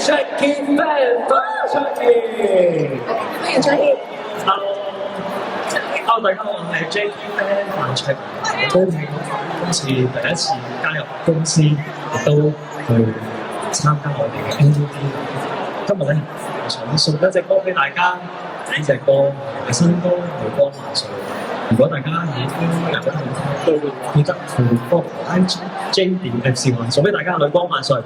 Jackie Fan，Jackie。歡迎 Jackie。Hello，大家好，我係 Jackie Fan 范卓。好高興今次第一次加入公司，亦都去參加我哋嘅 MV。今日咧，我想送一隻歌俾大家，呢隻歌係新歌《淚光萬歲》。如果大家已經入咗去聽，都記得去 follow IG JDFC1，送俾大家《淚光萬歲》。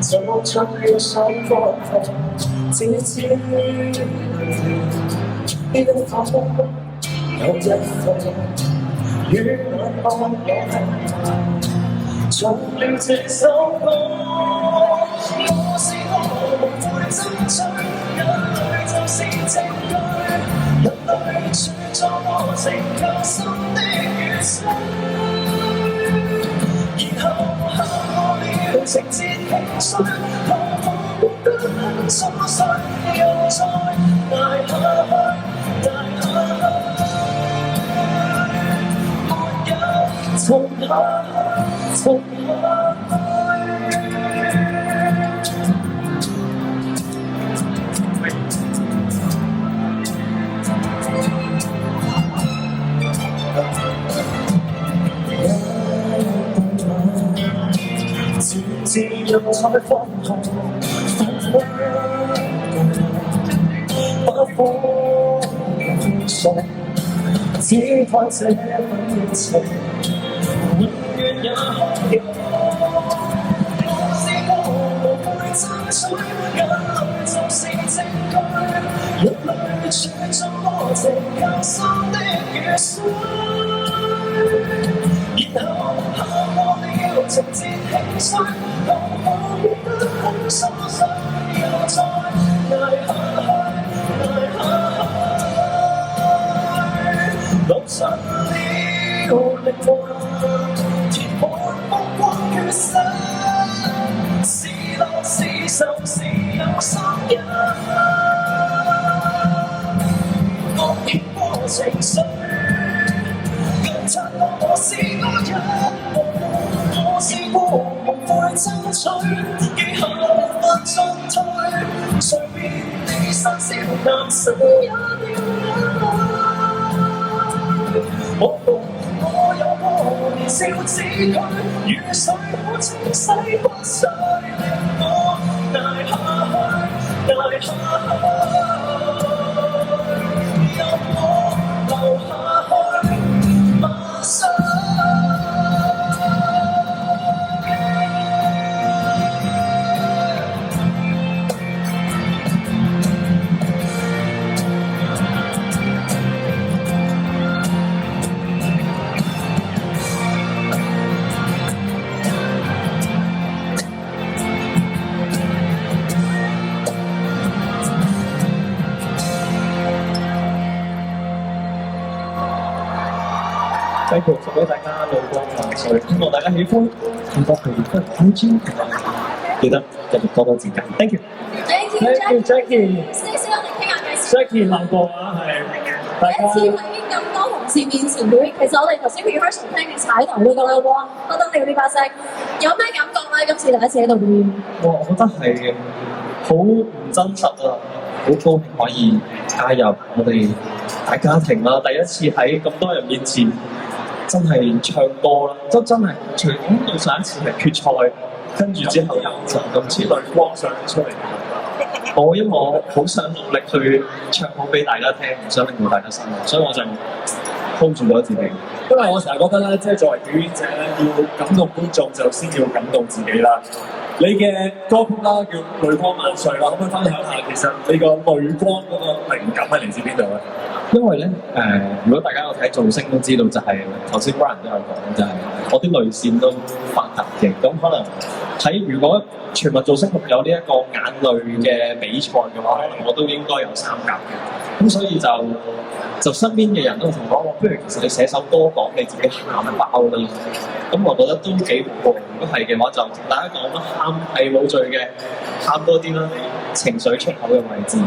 走出了手光，只知邊方有一個與我看我，從了這首歌，我是我無悔爭取，眼淚就是證據，人類創造我成就心的決心，然後下我了情節輕碎，彷徨不肯疏碎，又再捱下去，捱下去，沒有沉下去，沉下去。自由才放縱，不放鬆，只盼這份熱情永遠也可用。我是我無悔爭取，眼淚就是證據，人類創造我情靠心的決心，然後下我了情節輕碎。彷徨不肯疏碎，又再捱下去，捱下去，落盡了靈魂，填滿目光決心，是樂是愁是有心人，風險過情緒，更察覺我是個人。我是我無悔爭取，記下不進退，隨便你生笑男生也掉眼淚。我有過年少子女，雨水好清洗不碎，令我捱下去，捱下去，任我流下去，馬上。繼續送俾大家淚光萬歲，希望大家喜歡。咁多佢都好專業，記得繼續多多指教。Thank you，Jackie。先我哋傾下偈先。Jackie 難過啊，係大家。第一次喺咁多同事面前表演，其實我哋頭先 rehearsal 聽嘅踩台都覺得哇，覺得你呢把聲有咩感覺咧？今次第一次喺度表演。我覺得係好唔真實啊！好高興可以加入我哋大家庭啦，第一次喺咁多人面前。真係唱歌啦，都真係除咗對上一次係決賽，跟住之後就今次淚光上出嚟。因為我好想努力去唱好俾大家聽，唔想令到大家失望，所以我就 hold 住咗自己。因為我成日覺得咧，即係作為表演者咧，要感動觀眾就先要感動自己啦。你嘅歌曲啦叫《淚光萬歲》啦，可唔可以分享下其實你個淚光嗰個靈感係嚟自邊度咧？因為咧如果大家有睇造星都知道，就係頭先 Brian 都有講，就係我啲淚腺都發達嘅。咁可能如果全民造星6有呢一個眼淚嘅比賽嘅話，可能我都應該有參加嘅。咁所以就身邊嘅人都同我講，不如其實你寫首歌講你自己喊爆啦。咁我覺得都幾好喎。如果係嘅話，就同大家講啦，喊係冇罪嘅，喊多啲啦。情緒出口嘅位置，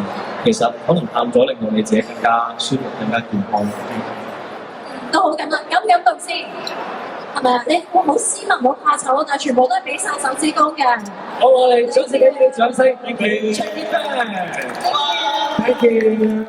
其實可能喊咗令到你自己更加舒服、更加健康。都好感動，感唔感動先？係咪啊？你會好斯文、好怕醜，但係全部都係俾晒手指公嘅。好，我哋掌聲，Thank you，Thank you。